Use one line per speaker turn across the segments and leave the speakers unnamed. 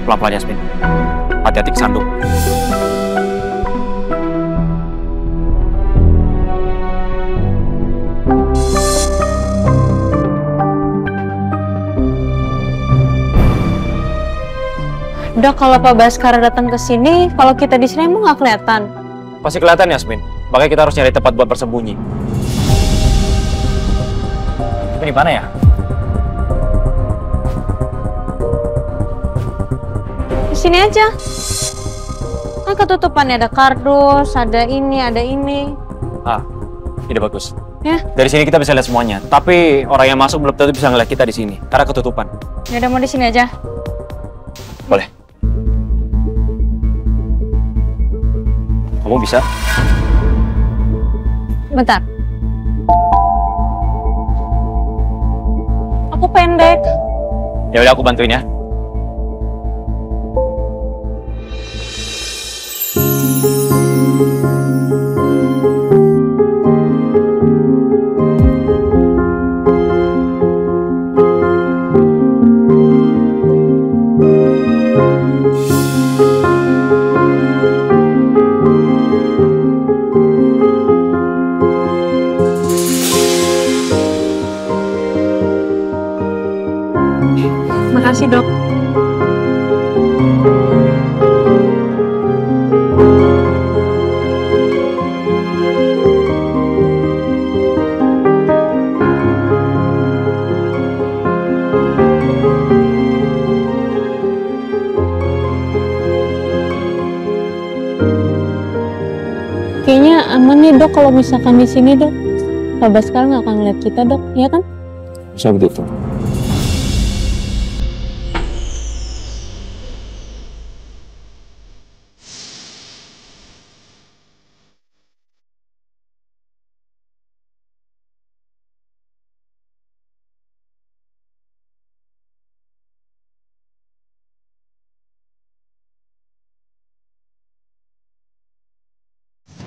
Pelan-pelan Yasmin. Hati-hati kesandung.
Dok, kalau Pak Baskara datang ke sini, kalau kita di sini emang nggak kelihatan?
Pasti kelihatan Yasmin. Makanya kita harus nyari tempat buat bersembunyi. Tapi di mana ya?
Di sini aja. Kan ketutupannya ada kardus, ada ini, ada ini.
Ah, ide bagus.
Ya.
Dari sini kita bisa lihat semuanya. Tapi orang yang masuk belum tentu bisa ngeliat kita di sini karena ketutupan.
Ya udah, mau di sini aja.
Boleh. Kamu bisa?
Bentar. Aku pendek.
Ya udah aku bantuin ya.
Makasih, Dok. Kayaknya aman nih, Dok, kalau misalkan di sini, Dok. Pak Baskara nggak akan ngeliat kita, Dok, ya kan?
Bisa begitu.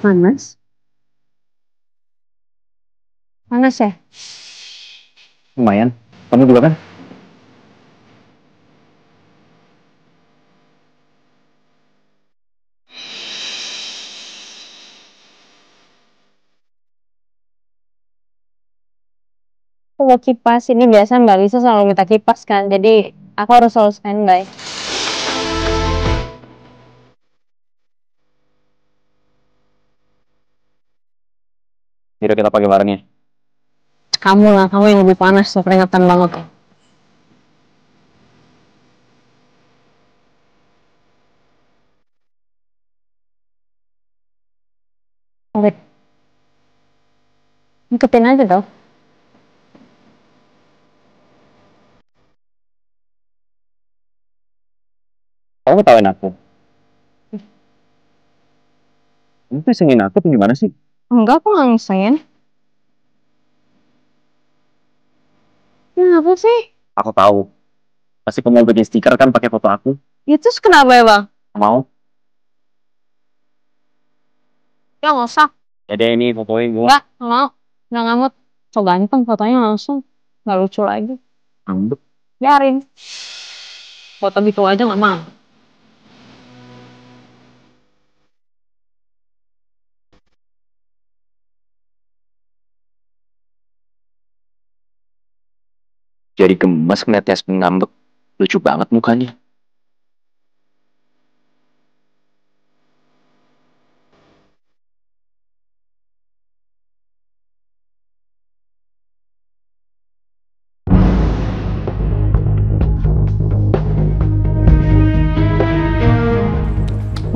Panas? Panas ya?
Lumayan. Kamu juga kan?
Kalau kipas ini biasa Mbak Lisa selalu minta kipas kan, jadi aku harus selalu standby.
Yaudah kita pakai barengnya.
Kamu lah, kamu yang lebih panas tuh, peringatan banget tuh. Oke. Ikutin aja dong.
Kamu ketawain aku. Kamu tuh isengin aku tuh gimana sih?
Enggak, aku nggak ngesain. Kenapa sih?
Aku tahu. Pasti kamu mau bikin stiker kan pakai foto aku.
Ya terus kenapa ya, Bang?
Mau?
Ya nggak usah.
Ya deh ini fotoin gua.
Nggak mau. Nggak ngamut. So ganteng fotonya langsung. Nggak lucu lagi.
Ambek.
Biarin. Foto gitu aja nggak mau.
Jadi gemes ngeliat Yasmin ngambek. Lucu banget mukanya.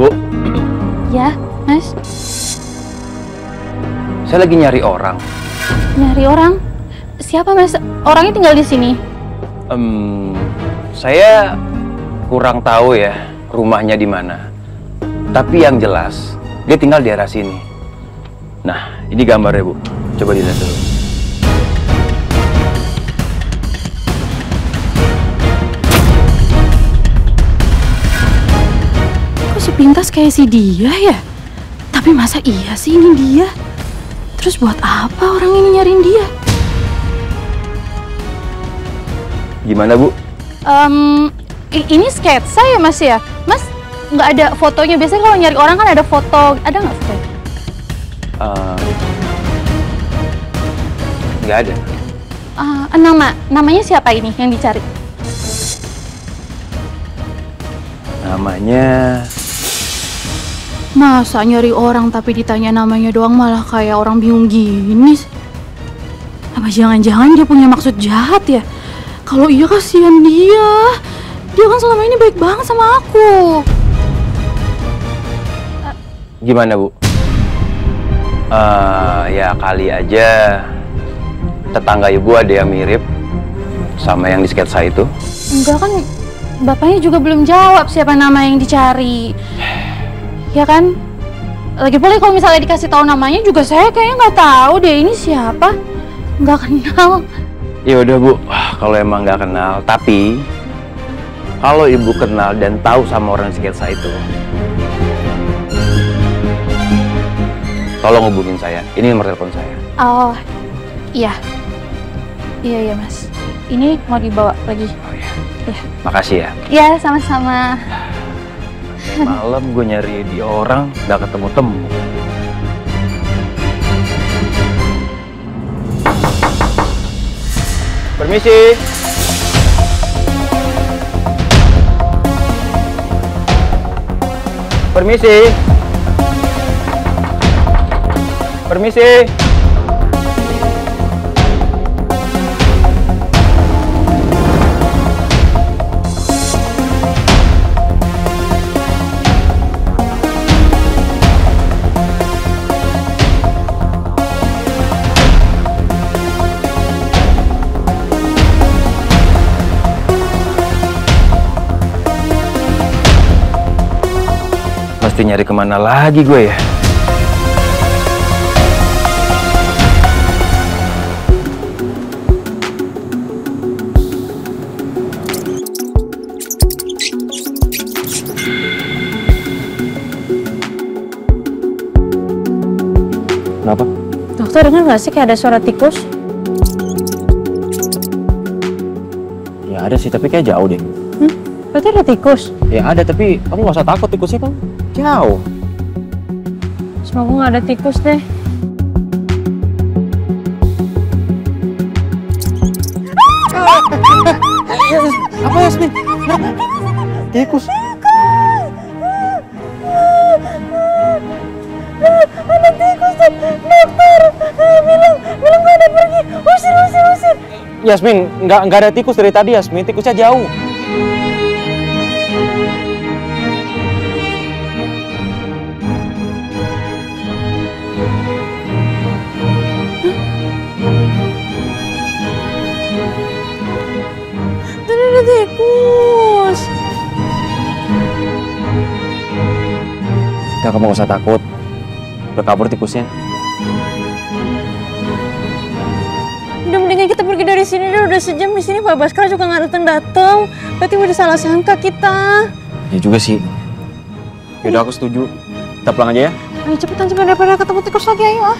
Bu,
Ya, Mas.
saya lagi nyari orang.
Nyari orang. Siapa, Mas? Orangnya tinggal di sini.
Saya kurang tahu ya rumahnya di mana. Tapi yang jelas dia tinggal di daerah sini. Nah, ini gambarnya Bu. Coba dilihat dulu.
Kok sepintas kayak si dia ya? Tapi masa iya sih ini dia? Terus buat apa orang ini nyariin dia?
Gimana Bu?
Ini sketsa ya Mas ya? Mas nggak ada fotonya. Biasanya kalau nyari orang kan ada foto. Ada nggak fotonya?
Nggak ada.
Namanya siapa ini yang dicari?
Namanya...
Masa nyari orang tapi ditanya namanya doang malah kayak orang bingung gini? Apa jangan-jangan dia punya maksud jahat ya? Kalau iya kasihan dia. Dia kan selama ini baik banget sama aku.
Gimana, Bu? Ya kali aja tetangga ibu ada yang mirip sama yang di sketsa itu.
Enggak kan, bapaknya juga belum jawab siapa nama yang dicari. Ya kan? Lagi pula kalau misalnya dikasih tahu namanya juga saya kayaknya nggak tahu deh ini siapa. Nggak kenal.
Ya udah, Bu, kalau emang nggak kenal, tapi kalau ibu kenal dan tahu sama orang sketsa itu, tolong hubungin saya. Ini nomor telepon saya.
Oh, iya. Iya Mas. Ini mau dibawa lagi.
Oh iya.
Iya.
Makasih ya.
Iya, sama-sama.
Malam gue nyari di orang, nggak ketemu-temu. Permisi. Permisi. Permisi. Mesti nyari kemana lagi gue ya? Kenapa?
Dokter, dengar nggak sih kayak ada suara tikus?
Ya ada sih, tapi kayak jauh deh.
Berarti ada tikus?
Ya ada, tapi kamu nggak usah takut, tikusnya kan jauh.
Semoga nggak ada tikus deh.
Apa Yasmin? Tikus.
Ada tikus, dokter. Bilang nggak ada pergi. Usir.
Yasmin, nggak ada tikus dari tadi, Yasmin. Tikusnya jauh.
Ada tikus.
Udah, kamu gak usah takut. Udah kabur tikusnya.
Udah mendingan kita pergi dari sini deh. Udah sejam di sini, Pak Baskara juga nggak datang. Berarti udah salah sangka kita.
Ya juga sih. Yaudah, aku setuju. Kita pulang aja ya.
Ayo cepetan daripada ketemu tikus lagi, ayo ah.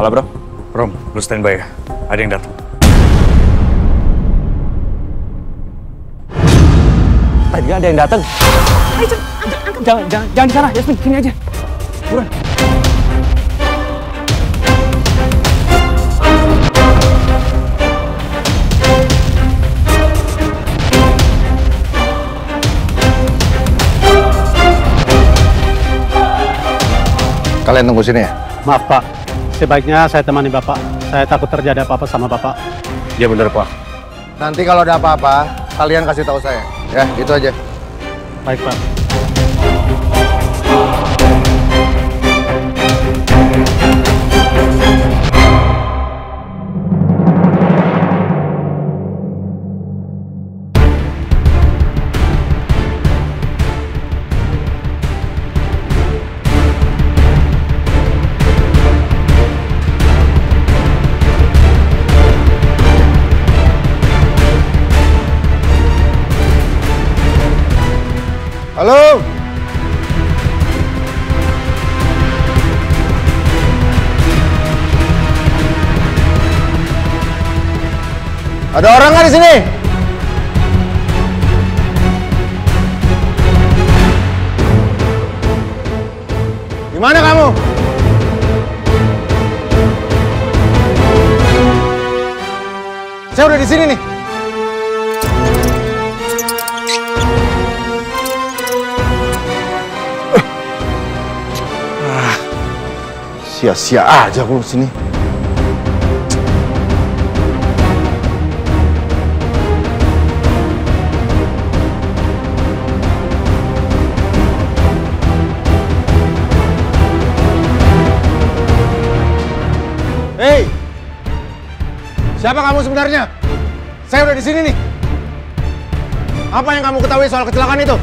Halo bro.
Rom, lu standby ya. Ada yang datang.
Tadi ada yang datang.
Ayo
Jangan di sana, Yasmin, sini aja. Buruan.
Kalian tunggu sini ya?
Maaf Pak, sebaiknya saya temani Bapak. Saya takut terjadi apa-apa sama Bapak.
Ya bener Pak.
Nanti kalau ada apa-apa, kalian kasih tahu saya. Ya, itu aja.
Baik Pak.
Ada orang nggak di sini? Di mana kamu? Saya udah di sini nih. Sia-sia aja aku sini. Hei, siapa kamu sebenarnya? Saya udah di sini nih. Apa yang kamu ketahui soal kecelakaan itu?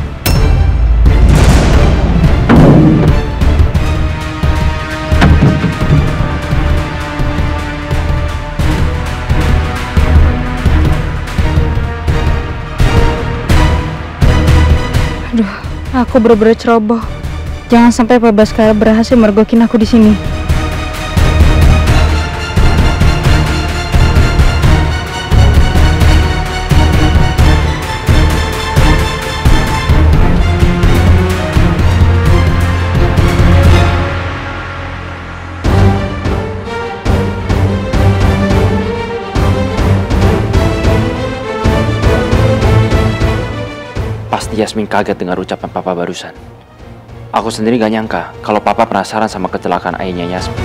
Aduh, aku bener-bener ceroboh. Jangan sampai Pak Baskara berhasil mergokin aku di sini.
Pasti Yasmin kaget dengar ucapan Papa barusan. Aku sendiri gak nyangka kalau Papa penasaran sama kecelakaan ayahnya Yasmin.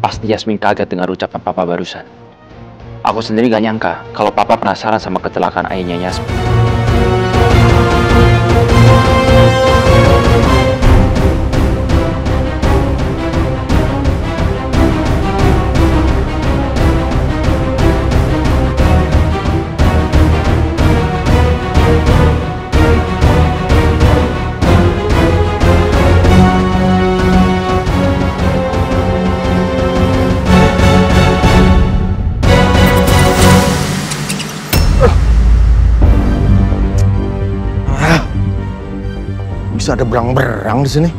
Pasti Yasmin kaget dengar ucapan Papa barusan. Aku sendiri gak nyangka kalau Papa penasaran sama kecelakaan ayahnya Yasmin.
Bisa ada berang-berang di sini.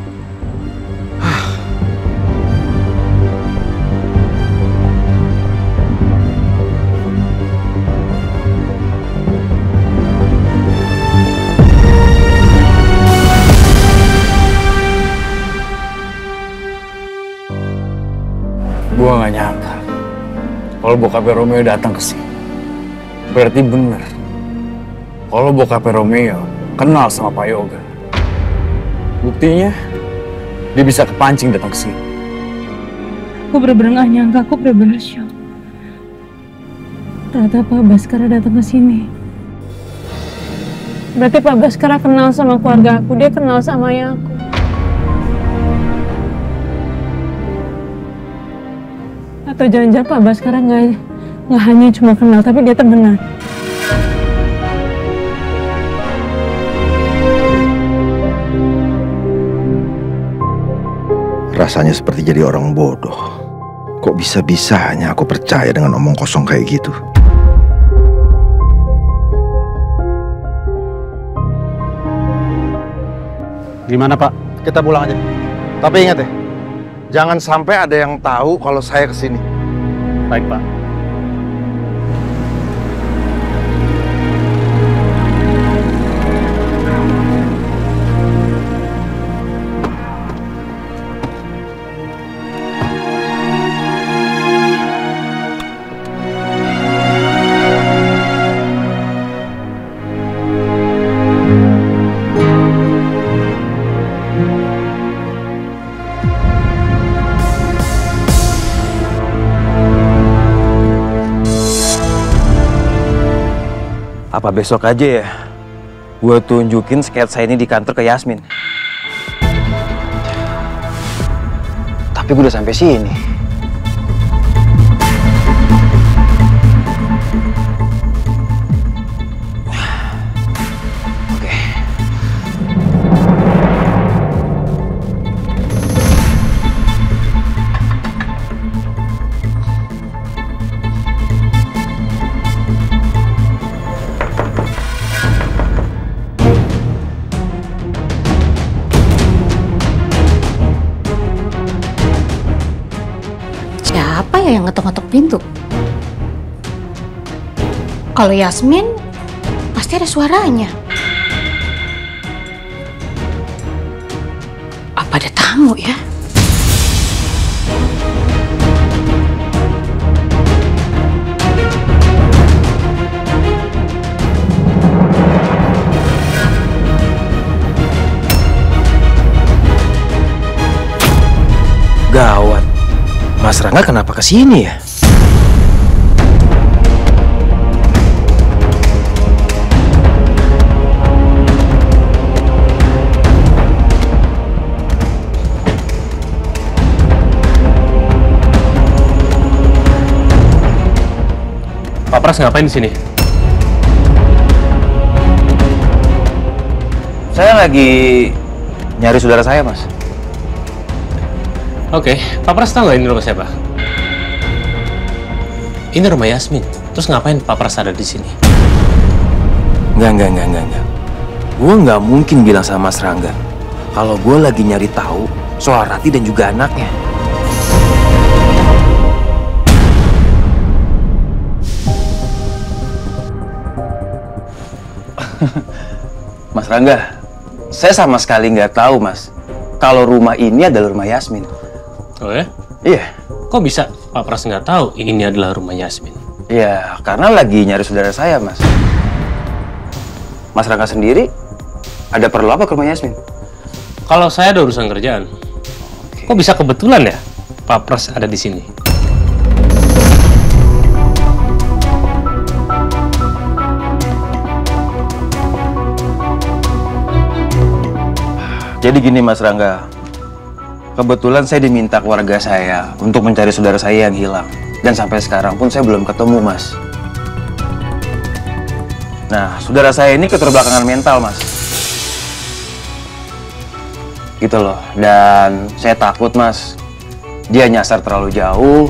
Gua nggak nyangka kalau bokapnya Romeo datang ke sini. Berarti bener kalau bokapnya Romeo kenal sama Pak Yoga. Buktinya dia bisa kepancing datang ke sini.
Aku bener-bener gak nyangka, aku bener-bener shock. Ternyata Pak Baskara datang ke sini. Berarti Pak Baskara kenal sama keluarga aku, dia kenal sama ayah aku. Atau jangan-jangan Pak Baskara nggak hanya cuma kenal, tapi dia temenan.
Rasanya seperti jadi orang bodoh. Kok bisa-bisanya aku percaya dengan omong kosong kayak gitu?
Gimana Pak?
Kita pulang aja. Tapi ingat ya, jangan sampai ada yang tahu kalau saya kesini.
Baik Pak.
Apa besok aja ya? Gue tunjukin sketsa ini di kantor ke Yasmin. Tapi gue udah sampai sini. Oke.
Siapa ya yang ngetok-ngetok pintu? Kalau Yasmin, pasti ada suaranya. Apa ada tamu ya?
Gawat. Mas Rangga kenapa kesini ya?
Pak Pras ngapain di sini?
Saya lagi nyari saudara saya, Mas.
Oke, Pak Pras tahu nggak ini rumah siapa? Ini rumah Yasmin. Terus ngapain Pak Pras ada di sini?
Enggak. Gue nggak mungkin bilang sama Mas Rangga kalau gue lagi nyari tahu soal Rati dan juga anaknya. Mas Rangga, saya sama sekali nggak tahu, Mas, kalau rumah ini adalah rumah Yasmin.
Oh ya?
Iya.
Kok bisa Pak Pras nggak tahu ini adalah rumah Yasmin?
Iya, karena lagi nyari saudara saya, Mas. Mas Rangga sendiri, ada perlu apa ke rumah Yasmin?
Kalau saya ada urusan kerjaan. Kok bisa kebetulan ya Pak Pras ada di sini?
Jadi gini, Mas Rangga. Kebetulan saya diminta keluarga saya untuk mencari saudara saya yang hilang. Dan sampai sekarang pun saya belum ketemu, Mas. Nah, saudara saya ini keterbelakangan mental, Mas. Gitu loh. Dan saya takut, Mas, dia nyasar terlalu jauh,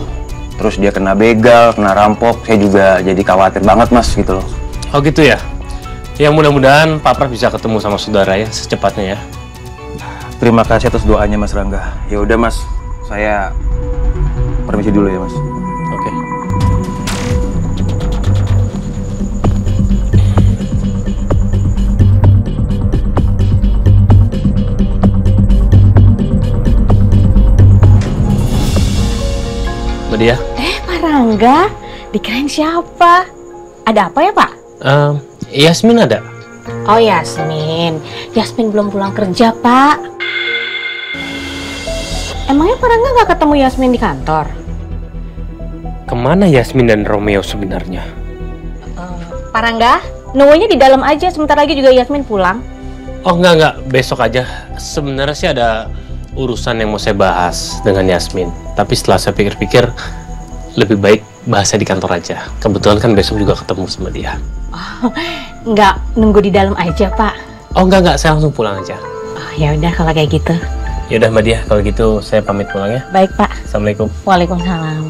terus dia kena begal, kena rampok. Saya juga jadi khawatir banget, Mas, gitu loh.
Oh gitu ya? Yang mudah-mudahan Pak Pras bisa ketemu sama saudara ya secepatnya ya.
Terima kasih atas doanya, Mas Rangga. Ya udah, Mas, saya permisi dulu ya, Mas.
Oke. Mbak Dia?
Pak Rangga, dikirain siapa? Ada apa ya, Pak?
Yasmin ada?
Oh, Yasmin. Yasmin belum pulang kerja, Pak. Emangnya Pak Rangga nggak ketemu Yasmin di kantor?
Kemana Yasmin dan Romeo sebenarnya?
Pak Rangga, nunggunya di dalam aja. Sebentar lagi juga Yasmin pulang.
Oh enggak, besok aja. Sebenarnya sih ada urusan yang mau saya bahas dengan Yasmin. Tapi setelah saya pikir-pikir, lebih baik bahasnya di kantor aja. Kebetulan kan besok juga ketemu sama dia.
Oh, nggak nunggu di dalam aja, Pak.
Oh enggak, saya langsung pulang aja.
Oh, ya udah kalau kayak gitu.
Yaudah Mbak Dia, kalau gitu saya pamit pulang ya.
Baik, Pak.
Assalamualaikum.
Waalaikumsalam.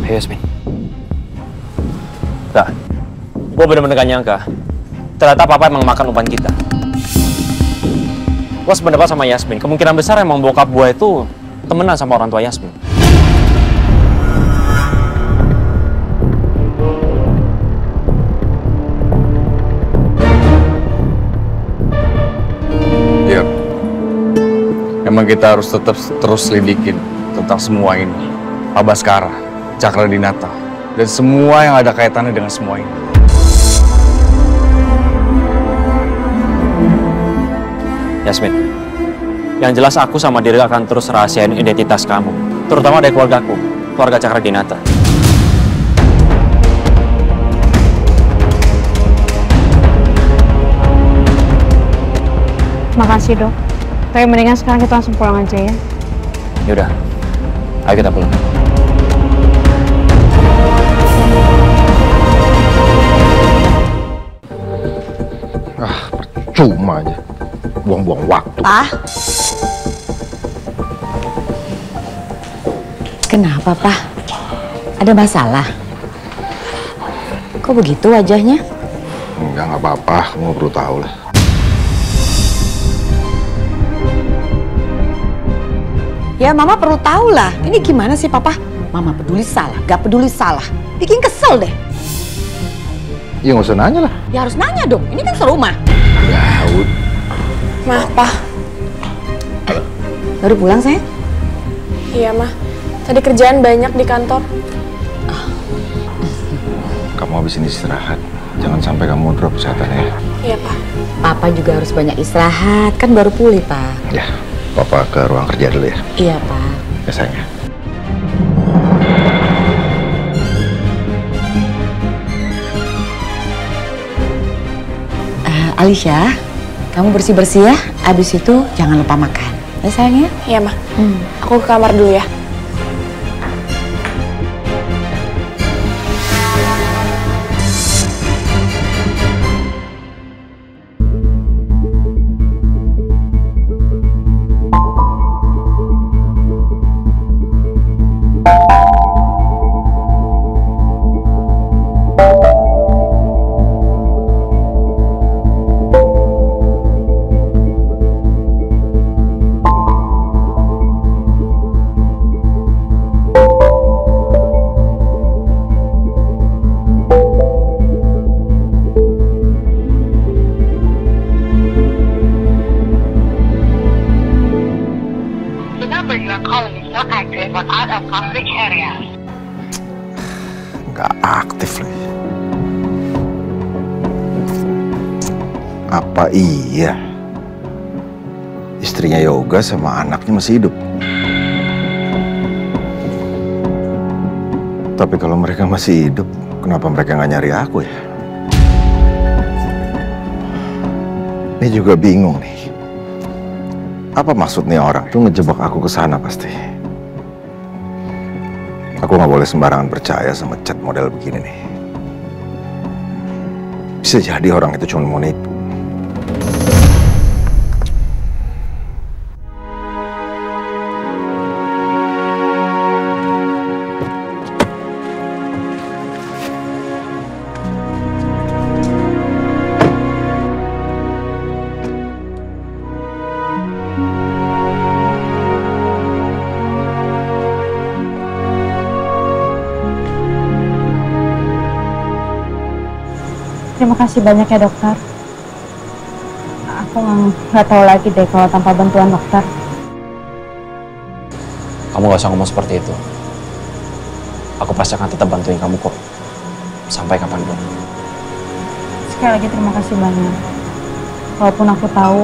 Hey, Yasmin. Nah, gue bener-bener gak nyangka. Ternyata Papa emang makan umpan kita. Gue sependapat sama Yasmin. Kemungkinan besar emang bokap gue itu temenan sama orang tua Yasmin.
Iya. Emang kita harus tetap terus selidikin tentang semua ini. Pak Baskara, Cakra Dinata, Dan semua yang ada kaitannya dengan semua ini.
Yasmin, yang jelas aku sama Dirga akan terus rahasiain identitas kamu. Terutama dari keluargaku, keluarga Cakradinata.
Makasih dok. Tapi mendingan sekarang kita langsung pulang aja ya.
Yaudah, ayo kita pulang.
Percuma aja. Buang-buang waktu.
Pak? Kenapa, Pak? Ada masalah? Kok begitu wajahnya?
Enggak, nggak apa-apa. Kamu perlu tahu lah.
Ya, Mama perlu tahu lah. Ini gimana sih, Papa? Mama peduli salah, gak peduli salah. Bikin kesel deh.
Ya nggak usah nanya lah.
Ya harus nanya dong, ini kan serumah.
Ya, udah.
Ma, Pa.
Baru pulang, sayang?
Iya, Ma. Tadi kerjaan banyak di kantor.
Kamu habis ini istirahat. Jangan sampai kamu drop kesehatannya.
Iya, Pa.
Papa juga harus banyak istirahat, kan baru pulih, Pak.
Ya, Papa ke ruang kerja dulu ya.
Iya, Pak.
Ya, sayang ya.
Alicia, kamu bersih-bersih ya. Abis itu jangan lupa makan. Ya, sayang ya?
Iya, Ma. Aku ke kamar dulu ya.
Nggak aktif lagi. Apa iya? Istrinya Yoga sama anaknya masih hidup? Tapi kalau mereka masih hidup, kenapa mereka nggak nyari aku ya? Ini juga bingung nih. Apa maksud nih orang itu ngejebak aku ke sana pasti? Aku nggak boleh sembarangan percaya sama chat model begini nih. Bisa jadi orang itu cuma mau nipu.
Terima kasih banyak ya dokter. Aku nggak tahu lagi deh kalau tanpa bantuan dokter.
Kamu gak usah ngomong seperti itu. Aku pasti akan tetap bantuin kamu kok. Sampai kapanpun.
Sekali lagi terima kasih banyak. Walaupun aku tahu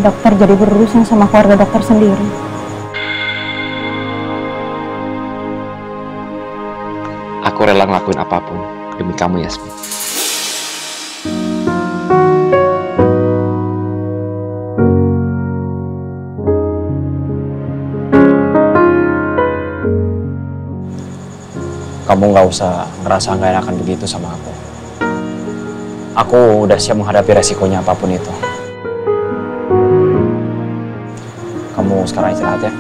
dokter jadi berurusan sama keluarga dokter sendiri.
Aku rela ngelakuin apapun demi kamu, Yasmin. Kamu nggak usah ngerasa nggak enakan begitu sama aku. Aku udah siap menghadapi resikonya apapun itu. Kamu sekarang istirahat ya.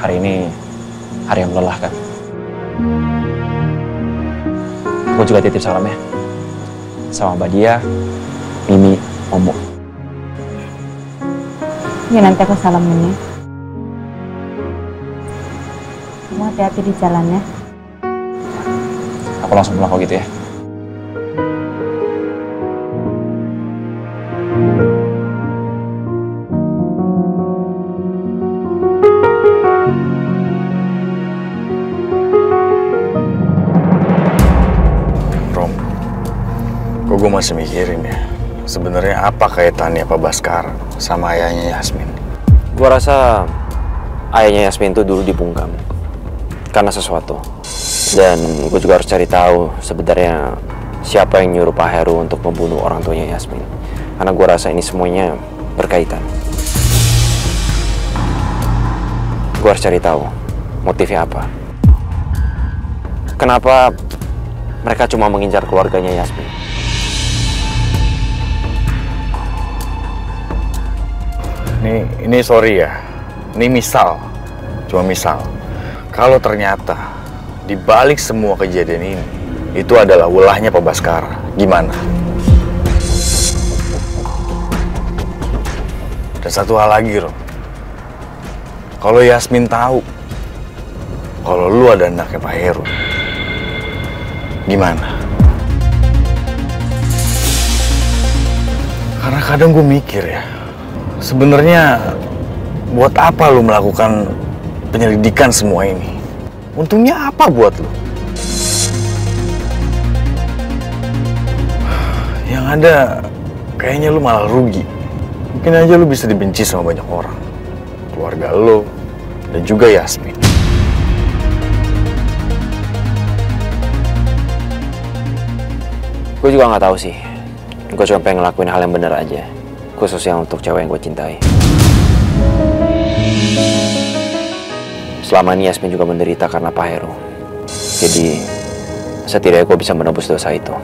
Hari ini hari yang melelahkan. Aku juga titip salam ya. Sama Mbak Dia, Mimi, Momo.
Ya nanti aku salamin ya. Kamu hati-hati di jalan ya.
Aku langsung pulang kalau gitu ya.
masih mikirin ya, sebenarnya apa kaitannya Pak Baskara sama ayahnya Yasmin?
Gua rasa ayahnya Yasmin tuh dulu dibungkam karena sesuatu. Dan gue juga harus cari tahu sebenarnya siapa yang nyuruh Pak Heru untuk membunuh orang tuanya Yasmin. Karena gue rasa ini semuanya berkaitan. Gue harus cari tahu motifnya apa. Kenapa mereka cuma mengincar keluarganya Yasmin?
Ini sorry ya, ini misal, cuma misal. Kalau ternyata di balik semua kejadian ini, itu adalah ulahnya Pak Baskara. Gimana? Dan satu hal lagi, Rom. Kalau Yasmin tahu kalau lu ada anaknya Pak Heru, gimana? Karena kadang gue mikir ya, sebenarnya buat apa lu melakukan penyelidikan semua ini? Untungnya apa buat lu? Yang ada kayaknya lu malah rugi. Mungkin aja lu bisa dibenci sama banyak orang. Keluarga lu dan juga Yasmin.
Gue juga nggak tahu sih. Gue cuma pengen ngelakuin hal yang benar aja. Khususnya untuk cewek yang gue cintai. Selama ini Yasmin juga menderita karena Pak Heru. Jadi, setidaknya gue bisa menebus dosa itu.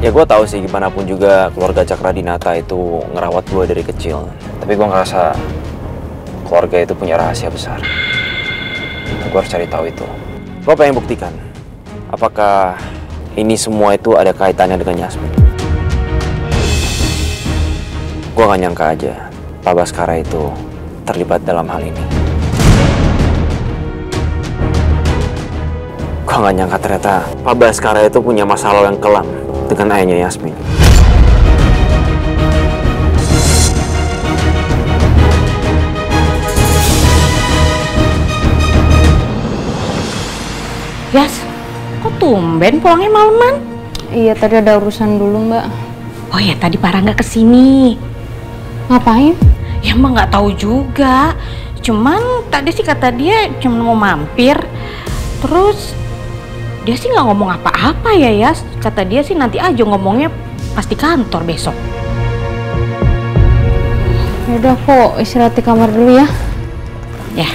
Ya gue tahu sih gimana pun juga keluarga Cakradinata itu ngerawat gue dari kecil. Tapi gue ngerasa keluarga itu punya rahasia besar. Gue harus cari tahu itu. Gue pengen buktikan apakah ini semua itu ada kaitannya dengan Yasmin. Gue gak nyangka aja Pak Baskara itu terlibat dalam hal ini. Gue gak nyangka ternyata Pak Baskara itu punya masalah yang kelam dengan ayahnya Yasmin.
Yas, kok tumben pulangnya malaman?
Iya, tadi ada urusan dulu, Mbak.
Oh ya, tadi Pak Rangga kesini.
Ngapain?
Ya Mbak nggak tahu juga. Cuman tadi sih kata dia cuma mau mampir. Terus dia sih nggak ngomong apa-apa ya, Yas. Kata dia sih nanti aja ngomongnya pas di kantor besok.
Yaudah, aku istirahat di kamar dulu ya.
Ya.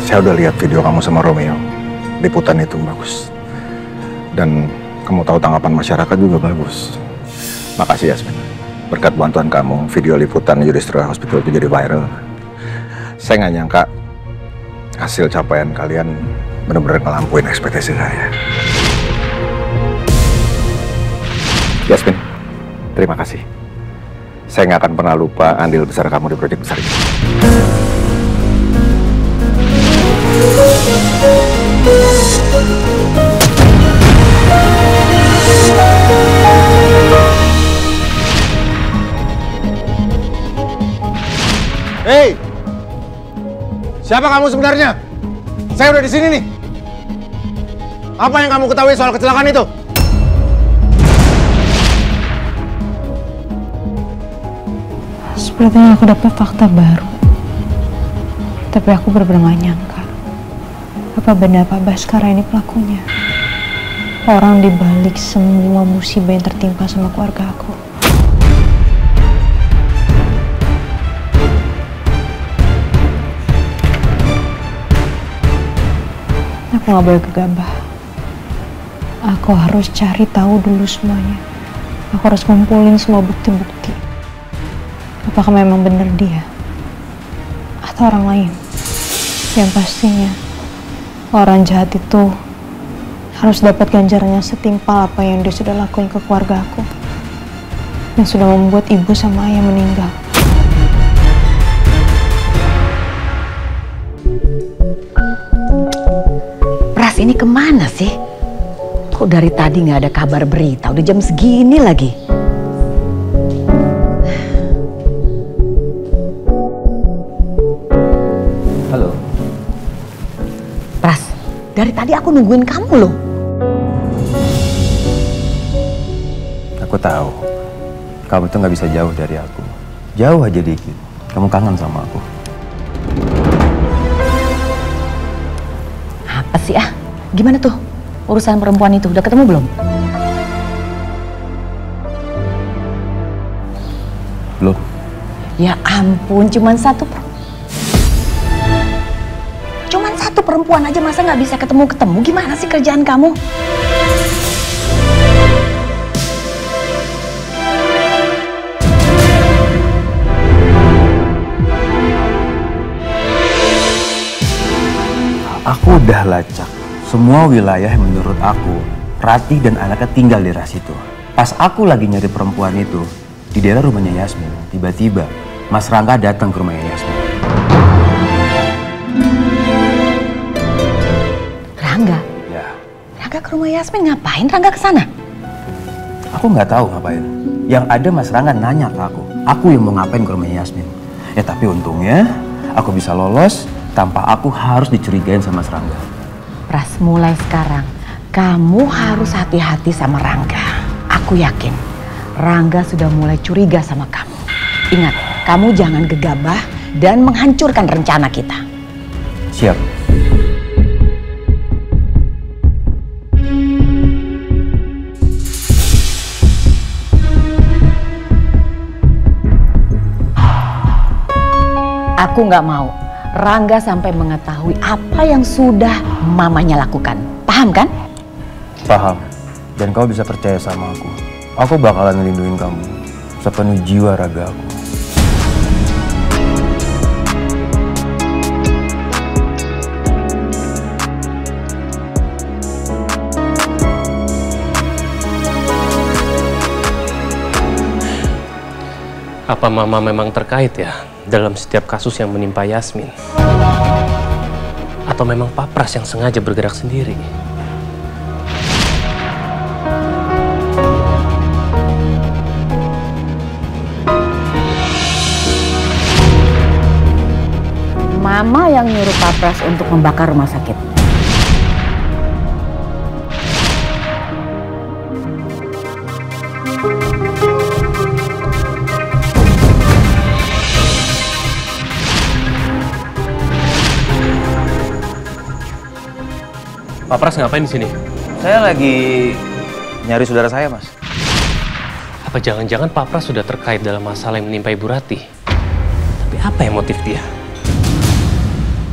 Saya udah lihat video kamu sama Romeo. Liputan itu bagus. Dan kamu tahu tanggapan masyarakat juga bagus. Makasih Yasmin. Berkat bantuan kamu, video liputan Yudhistira Hospital itu jadi viral. Saya nggak nyangka hasil capaian kalian benar-benar ngelampuin ekspektasi saya. Yasmin, terima kasih. Saya nggak akan pernah lupa andil besar kamu di proyek besar ini. Hei, siapa kamu sebenarnya? Saya udah di sini nih. Apa yang kamu ketahui soal kecelakaan itu?
Sepertinya aku dapat fakta baru. Tapi aku benar-benar gak nyangka. Apa benar Pak Baskara ini pelakunya? Orang dibalik semua musibah yang tertimpa sama keluarga aku. Aku gak boleh gegabah. Aku harus cari tahu dulu semuanya. Aku harus ngumpulin semua bukti-bukti. Apakah memang benar dia? Atau orang lain? Yang pastinya orang jahat itu harus dapat ganjarannya setimpal apa yang dia sudah lakuin ke keluarga aku, yang sudah membuat ibu sama ayah meninggal.
Pras, ini kemana sih? Kok dari tadi nggak ada kabar berita? Udah jam segini lagi.
Halo.
Pras, dari tadi aku nungguin kamu loh.
Aku tahu. Kamu tuh nggak bisa jauh dari aku. Jauh aja dikit. Kamu kangen sama aku.
Apa sih ah? Gimana tuh urusan perempuan itu? Udah ketemu belum?
Belum.
Ya ampun, cuman satu perempuan aja masa nggak bisa ketemu-ketemu? Gimana sih kerjaan kamu?
Aku udah lacak semua wilayah yang menurut aku Ratih dan anaknya tinggal di daerah situ. Pas aku lagi nyari perempuan itu di daerah rumahnya Yasmin, tiba-tiba Mas Rangga datang ke rumahnya Yasmin.
Rangga?
Ya.
Rangga ke rumah Yasmin ngapain? Rangga ke sana?
Aku nggak tahu ngapain. Yang ada Mas Rangga nanya ke aku. Aku yang mau ngapain ke rumahnya Yasmin. Ya tapi untungnya aku bisa lolos tanpa aku harus dicurigain sama Mas Rangga.
Pras, mulai sekarang kamu harus hati-hati sama Rangga. Aku yakin Rangga sudah mulai curiga sama kamu. Ingat, kamu jangan gegabah dan menghancurkan rencana kita.
Siap.
Aku nggak mau Rangga sampai mengetahui apa yang sudah mamanya lakukan. Paham kan?
Paham. Dan kau bisa percaya sama aku. Aku bakalan ngelindungin kamu sepenuh jiwa raga aku.
Apa Mama memang terkait ya dalam setiap kasus yang menimpa Yasmin? Atau memang Pak Pras yang sengaja bergerak sendiri?
Mama yang nyuruh Pak Pras untuk membakar rumah sakit.
Pak Pras ngapain di sini?
Saya lagi nyari saudara saya, Mas.
Apa jangan-jangan Pak Pras sudah terkait dalam masalah yang menimpa Ibu Ratih? Tapi apa yang motif dia?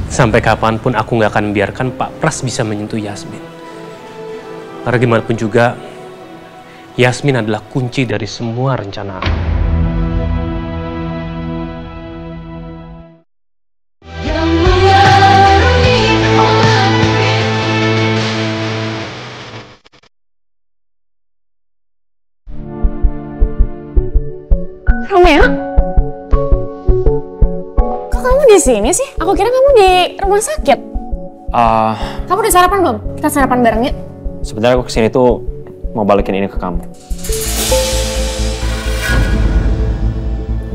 Sampai kapanpun aku nggak akan membiarkan Pak Pras bisa menyentuh Yasmin. Karena gimana pun juga, Yasmin adalah kunci dari semua rencana aku.
Romeo? Kok kamu di sini sih? Aku kira kamu di rumah sakit. Kamu udah sarapan belum? Kita sarapan bareng yuk.
Sebenarnya aku kesini tuh mau balikin ini ke kamu.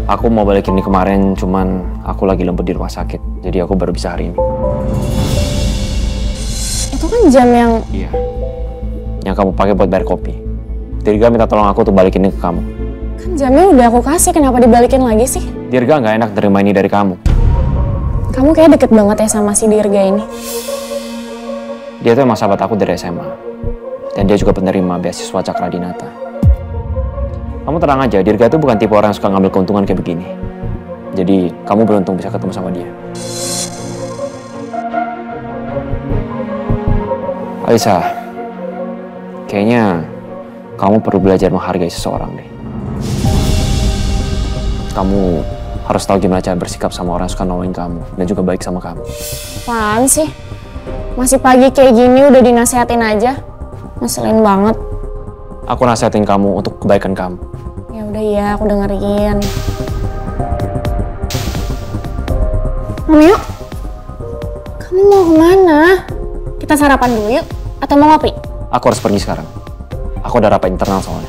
Aku mau balikin ini kemarin, cuman aku lagi lembut di rumah sakit. Jadi aku baru bisa hari ini.
Itu kan jam yang...
Iya. Yang kamu pakai buat bayar kopi. Dirga minta tolong aku tuh balikin ini ke kamu.
Kan jamnya udah aku kasih, kenapa dibalikin lagi sih?
Dirga nggak enak terima ini dari kamu.
Kamu kayak deket banget ya sama si Dirga ini.
Dia tuh emang sahabat aku dari SMA. Dan dia juga penerima beasiswa Cakradinata. Kamu tenang aja, Dirga tuh bukan tipe orang yang suka ngambil keuntungan kayak begini. Jadi, kamu beruntung bisa ketemu sama dia. Alisa, kayaknya kamu perlu belajar menghargai seseorang deh. Kamu harus tahu gimana cara bersikap sama orang yang suka nolongin kamu dan juga baik sama kamu.
Apaan sih? Masih pagi kayak gini udah dinasehatin aja. Ngeselin banget.
Aku nasihatin kamu untuk kebaikan kamu.
Ya udah ya, aku dengerin. Romeo, kamu mau kemana? Kita sarapan dulu yuk, atau mau ngopi?
Aku harus pergi sekarang. Aku ada rapat internal soalnya.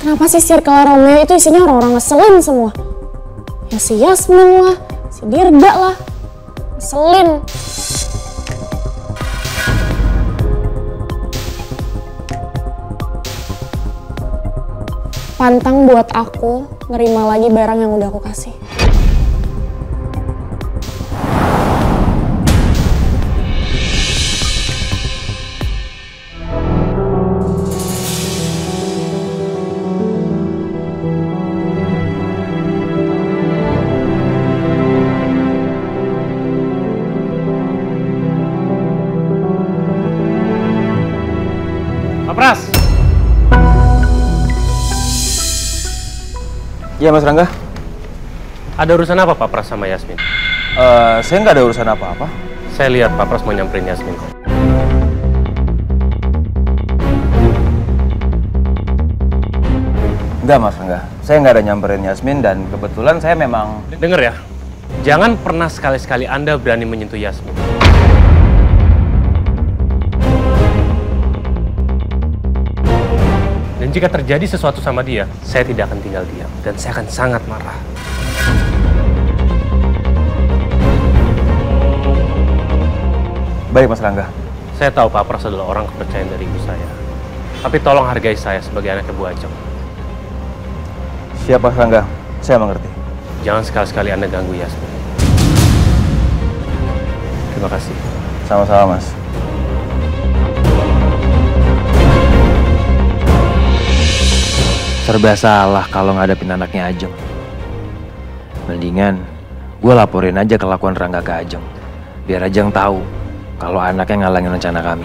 Kenapa sih circle Romeo itu isinya orang-orang ngeselin semua? Ya si Yasmin lah, si Dirga lah. Ngeselin. Pantang buat aku nerima lagi barang yang udah aku kasih.
Pak Pras.
Iya Mas Rangga.
Ada urusan apa Pak Pras sama Yasmin?
Saya nggak ada urusan apa-apa.
Saya lihat Pak Pras mau nyamperin Yasmin kok.
Enggak Mas Rangga, saya nggak ada nyamperin Yasmin dan kebetulan saya memang...
Dengar ya, jangan pernah sekali-sekali Anda berani menyentuh Yasmin. Dan jika terjadi sesuatu sama dia, saya tidak akan tinggal diam. Dan saya akan sangat marah.
Baik Mas Rangga.
Saya tahu Pak Pras adalah orang kepercayaan dari ibu saya. Tapi tolong hargai saya sebagai anak ibu Ajeng.
Siap Mas Rangga, saya mengerti.
Jangan sekali-sekali Anda ganggu Yasmin. Terima kasih.
Sama-sama Mas. Serba salah kalau ngadepin anaknya Ajeng. Mendingan gue laporin aja kelakuan Rangga ke Ajeng. Biar Ajeng tahu kalau anaknya ngalangin rencana kami.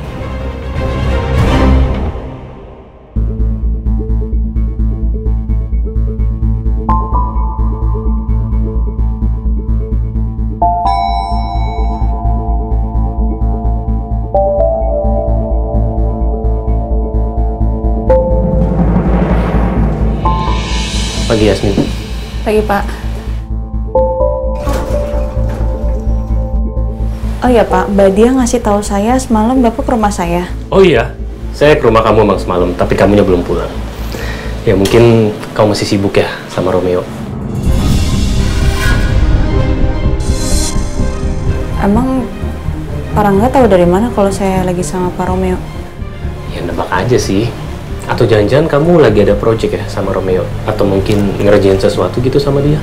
Pagi Yasmin.
Pagi Pak. Oh iya Pak, Mbak Dia ngasih tahu saya semalam Bapak ke rumah saya.
Oh iya, saya ke rumah kamu emang semalam, tapi kamunya belum pulang. Ya mungkin kamu masih sibuk ya sama Romeo.
Emang Pak Rangga tahu dari mana kalau saya lagi sama Pak Romeo?
Ya nebak aja sih. Atau jangan-jangan kamu lagi ada project ya sama Romeo? Atau mungkin ngerjain sesuatu gitu sama dia?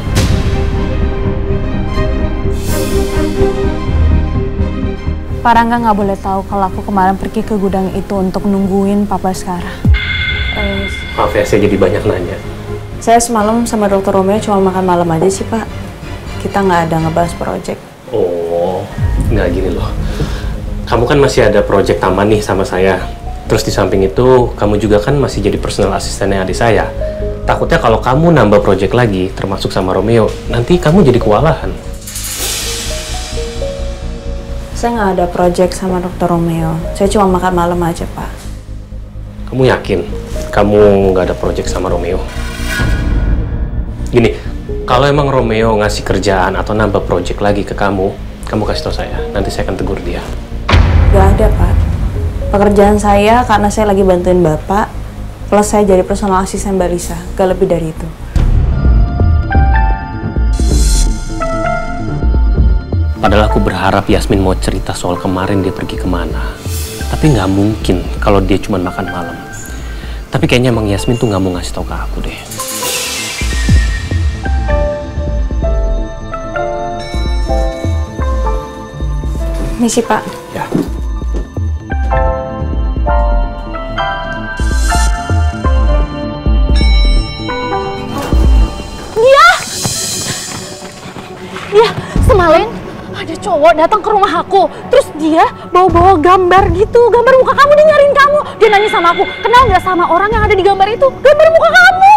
Pak Rangga nggak boleh tahu kalau aku kemarin pergi ke gudang itu untuk nungguin Papa sekarang.
Maaf ya, saya jadi banyak nanya.
Saya semalam sama Dr. Romeo cuma makan malam aja sih Pak. Kita nggak ada ngebahas project.
Oh, nggak gini loh. Kamu kan masih ada project taman nih sama saya. Terus di samping itu, kamu juga kan masih jadi personal asistennya adik saya. Takutnya kalau kamu nambah project lagi, termasuk sama Romeo, nanti kamu jadi kewalahan.
Saya nggak ada project sama Dr. Romeo. Saya cuma makan malam aja, Pak.
Kamu yakin kamu nggak ada project sama Romeo? Gini, kalau emang Romeo ngasih kerjaan atau nambah project lagi ke kamu kasih tau saya. Nanti saya akan tegur dia.
Nggak ada, Pak. Pekerjaan saya karena saya lagi bantuin Bapak, plus saya jadi personal asisten Mbak Lisa, gak lebih dari itu.
Padahal aku berharap Yasmin mau cerita soal kemarin dia pergi kemana. Tapi nggak mungkin kalau dia cuma makan malam. Tapi kayaknya emang Yasmin tuh nggak mau ngasih tau ke aku deh.
Misi, Pak.
Ya.
Dia semalam ada
cowok datang ke rumah aku, terus dia bawa-bawa gambar gitu, gambar muka kamu, dia nyariin kamu. Dia nanya sama aku, kenal nggak sama orang yang ada di gambar itu? Gambar muka kamu.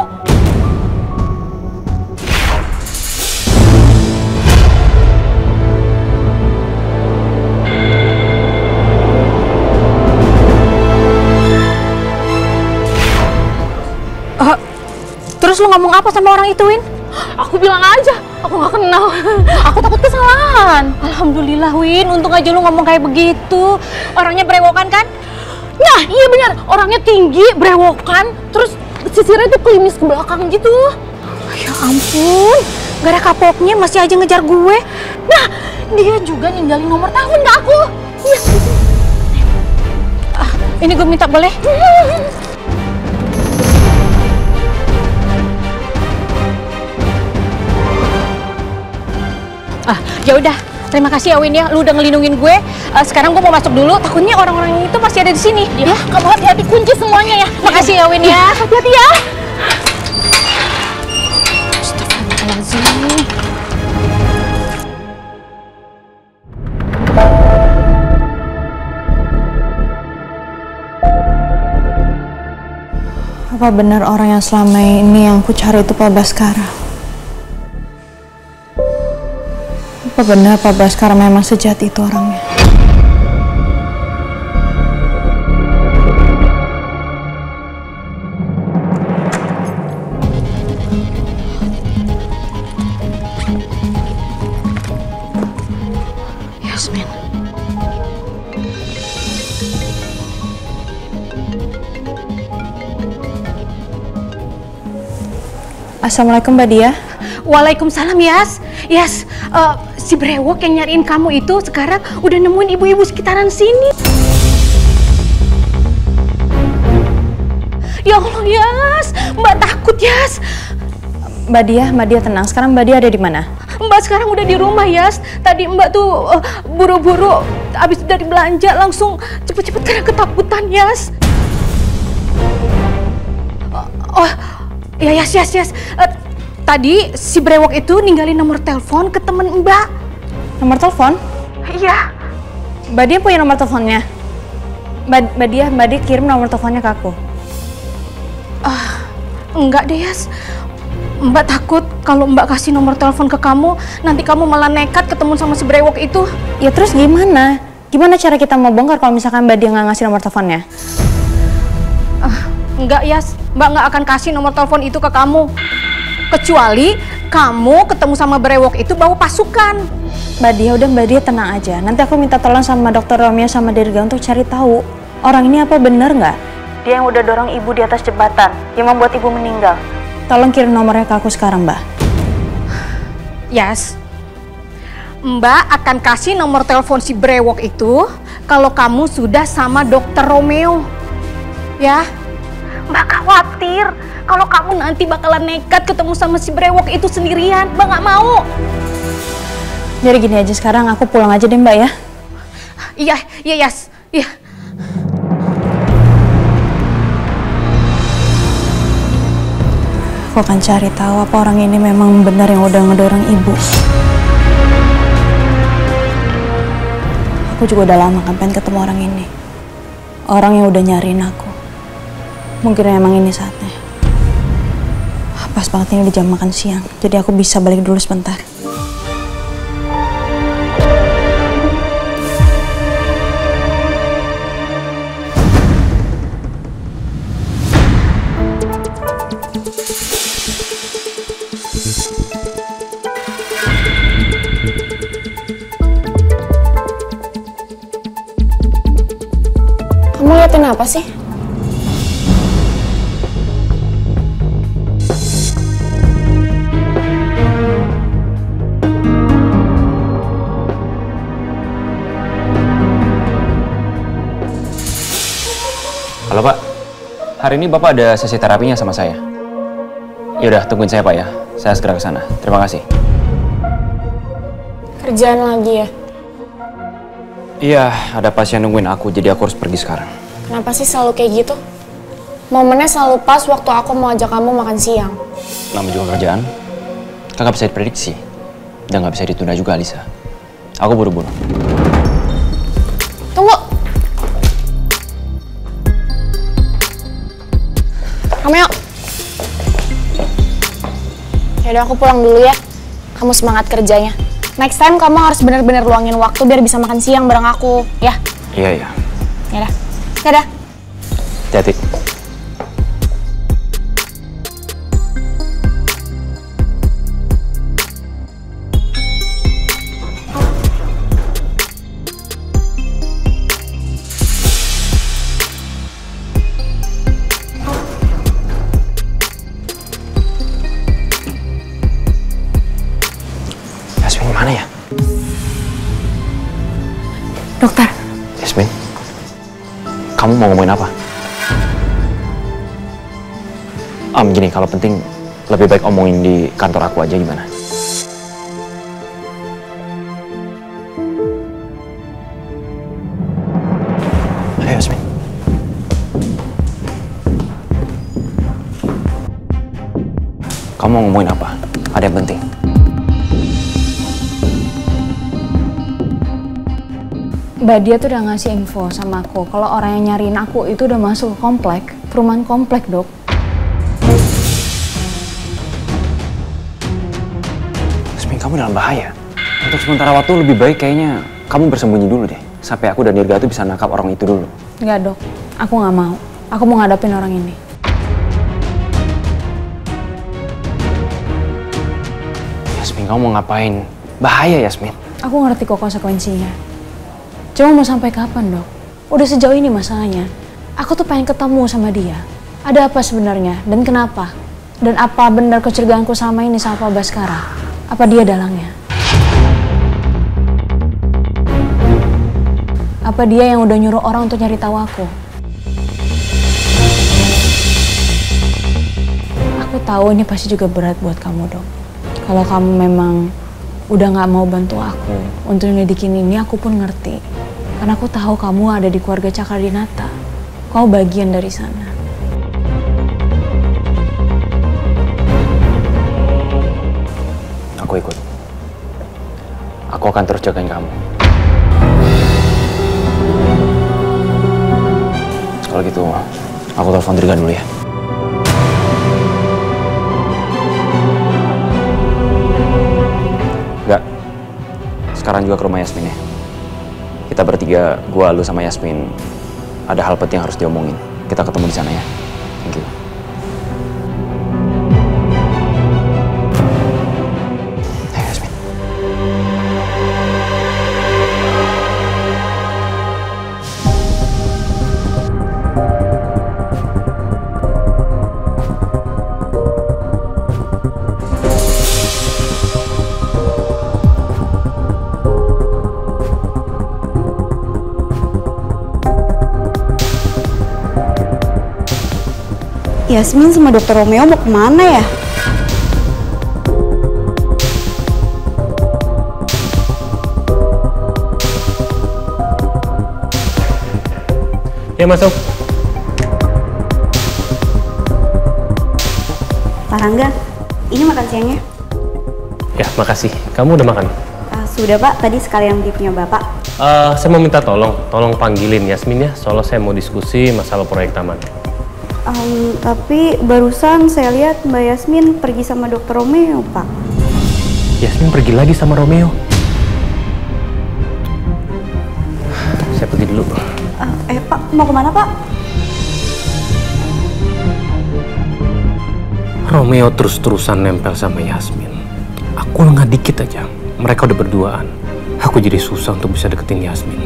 Terus lu ngomong apa sama orang itu, Win? Aku bilang aja, aku nggak kenal. Aku takut kesalahan. Alhamdulillah, Win. Untung aja lu ngomong kayak begitu. Orangnya berewokan kan? Nah, iya benar. Orangnya tinggi, berewokan. Terus sisirnya tuh klimis ke belakang gitu. Ya ampun, gak ada kapoknya masih aja ngejar gue. Nah, dia juga ninggalin nomor telepon ke aku. Iya. Ini gue minta boleh? Ya udah, terima kasih ya Win ya, lu udah ngelindungin gue. Sekarang gue mau masuk dulu, takutnya orang-orang itu masih ada di sini. Ya, kamu hati-hati kunci semuanya ya. Makasih ya Win ya. Hati-hati ya. Astagfirullahaladzim.
Apa benar orang yang selama ini yang ku cari itu Pak Baskara? Apa benar Pak Baskara memang sejahat itu orangnya?
Yasmin.
Assalamualaikum Mbak Dia.
Waalaikumsalam Yas. Yas, si brewok yang nyariin kamu itu sekarang udah nemuin ibu-ibu sekitaran sini. Ya Allah Yas, Mbak takut Yas.
Mbak Dia tenang. Sekarang Mbak Dia ada di mana?
Mbak sekarang udah di rumah Yas. Tadi Mbak tuh buru-buru abis dari belanja langsung cepet-cepet karena ketakutan Yas. Oh, ya Yas. Tadi si brewok itu ninggalin nomor telepon ke temen Mbak.
Nomor telepon?
Iya.
Mbak Dia punya nomor teleponnya? Mbak Dia kirim nomor teleponnya ke aku.
Enggak deh Yas. Mbak takut kalau Mbak kasih nomor telepon ke kamu, nanti kamu malah nekat ketemu sama si brewok itu.
Ya terus gimana? Gimana cara kita mau bongkar kalau misalkan Mbak Dia nggak ngasih nomor teleponnya?
Enggak Yas, Mbak nggak akan kasih nomor telepon itu ke kamu. Kecuali kamu ketemu sama brewok itu bawa pasukan.
Mbak Dia tenang aja. Nanti aku minta tolong sama Dokter Romeo sama Dirga untuk cari tahu orang ini apa bener nggak dia yang udah dorong ibu di atas jembatan yang membuat ibu meninggal. Tolong kirim nomornya ke aku sekarang, Mbak.
Yas, Mbak akan kasih nomor telepon si brewok itu kalau kamu sudah sama Dokter Romeo. Ya, Mbak khawatir kalau kamu nanti bakalan nekat ketemu sama si brewok itu sendirian. Mbak nggak mau.
Jadi gini aja, sekarang aku pulang aja deh Mbak ya.
Iya Yas. Iya.
Aku akan cari tahu apa orang ini memang benar yang udah ngedorong ibu. Aku juga udah lama kan pengen ketemu orang ini. Orang yang udah nyariin aku. Mungkin emang ini saatnya. Pas banget ini di jam makan siang, jadi aku bisa balik dulu sebentar.
Kamu liatin apa sih?
Halo Pak, hari ini Bapak ada sesi terapinya sama saya. Yaudah, tungguin saya Pak ya, saya segera ke sana. Terima kasih.
Kerjaan lagi ya?
Iya, ada pasien nungguin aku, jadi aku harus pergi sekarang.
Kenapa sih selalu kayak gitu? Momennya selalu pas waktu aku mau ajak kamu makan siang.
Namanya juga kerjaan, kan nggak bisa diprediksi. Dan nggak bisa ditunda juga, Alisa. Aku buru-buru.
Tunggu. Romeo. Yaudah aku pulang dulu ya. Kamu semangat kerjanya. Next time kamu harus benar-benar luangin waktu biar bisa makan siang bareng aku, ya?
Iya, iya.
Yaudah. Dadah.
Hati-hati. Yasmin mana ya?
Dokter.
Yasmin, kamu mau ngomongin apa? Gini, kalau penting lebih baik omongin di kantor aku aja gimana? Ayo Yasmin. Kamu mau ngomongin apa? Ada yang penting.
Mbak dia tuh udah ngasih info sama aku kalau orang yang nyariin aku itu udah masuk ke komplek, perumahan komplek, Dok.
Yasmin, kamu dalam bahaya. Untuk sementara waktu lebih baik kayaknya kamu bersembunyi dulu deh. Sampai aku dan Dirga tuh bisa nangkap orang itu dulu.
Enggak, Dok. Aku nggak mau. Aku mau ngadapin orang ini.
Yasmin, kamu mau ngapain? Bahaya, Yasmin.
Aku ngerti kok konsekuensinya. Cuma mau sampai kapan, Dok? Udah sejauh ini masalahnya. Aku tuh pengen ketemu sama dia. Ada apa sebenarnya dan kenapa? Dan apa benar kecurigaanku sama ini sama Pak Baskara? Apa dia dalangnya? Apa dia yang udah nyuruh orang untuk nyari tahu aku? Aku tahu ini pasti juga berat buat kamu, Dok. Kalau kamu memang udah nggak mau bantu aku untuk nyelidikin ini, aku pun ngerti. Karena aku tahu kamu ada di keluarga Cakradinata. Kau bagian dari sana.
Aku ikut. Aku akan terus jagain kamu. Kalau gitu, aku telepon Dirga dulu ya. Enggak. Sekarang juga ke rumah Yasmin ya. Kita bertiga, gua, lu sama Yasmin, ada hal penting yang harus diomongin. Kita ketemu di sana ya. Thank you. Ayo Yasmin.
Yasmin sama Dokter Romeo mau kemana ya?
Ya, masuk.
Pak Rangga, ini makan siangnya.
Ya, makasih. Kamu udah makan?
Sudah Pak, tadi sekalian beli punya Bapak.
Saya mau minta tolong panggilin Yasmin ya, soalnya saya mau diskusi masalah proyek taman.
Tapi barusan saya lihat Mbak Yasmin pergi sama Dokter Romeo, Pak.
Yasmin pergi lagi sama Romeo? Saya pergi dulu.
Pak, mau kemana Pak?
Romeo terus-terusan nempel sama Yasmin. Aku lengah dikit aja, mereka udah berduaan. Aku jadi susah untuk bisa deketin Yasmin.